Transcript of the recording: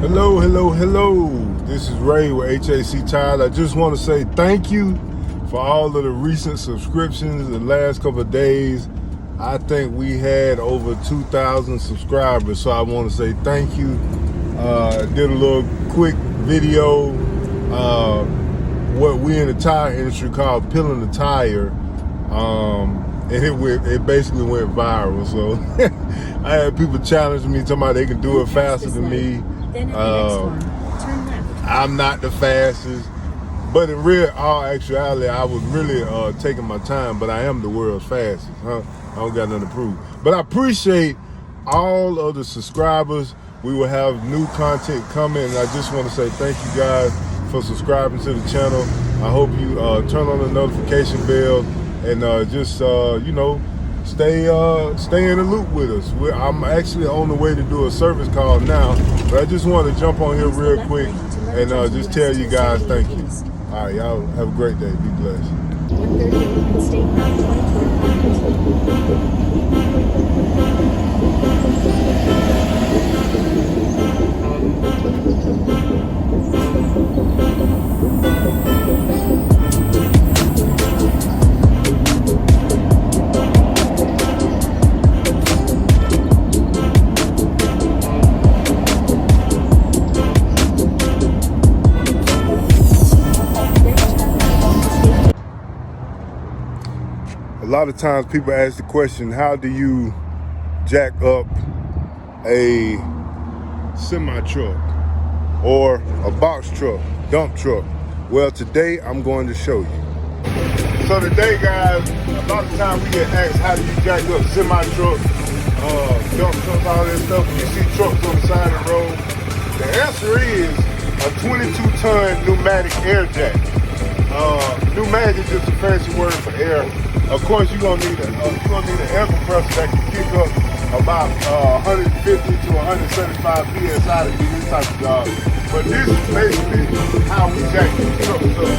Hello, hello, hello. This is Ray with HAC Tires. I just want to say thank you for all of the recent subscriptions in the last couple of days. I think we had over 2,000 subscribers, so I want to say thank you. Did a little quick video, what we in the tire industry call peeling the tire, and it basically went viral. So I had people challenge me, talking about they can do it faster than me. I'm not the fastest, but in all actuality, I was really taking my time, but I am the world's fastest. I don't got nothing to prove. But I appreciate all of the subscribers. We will have new content coming, and I just want to say thank you guys for subscribing to the channel. I hope you turn on the notification bell and stay in the loop with us. I'm actually on the way to do a service call now, but I just want to jump on here real quick and just tell you guys thank you. All right, y'all have a great day. Be blessed. 138 State Route 2025. A lot of times people ask the question, how do you jack up a semi-truck or a box truck, dump truck? Well, today I'm going to show you. So today, guys, a lot of times we get asked, how do you jack up semi-truck, dump trucks, all that stuff. You see trucks on the side of the road. The answer is a 22-ton pneumatic air jack. Pneumatic is just a fancy word for air. Of course, you're gonna need an air compressor that can kick up about 150 to 175 psi to do this type of job. But this is basically how we jack these trucks up.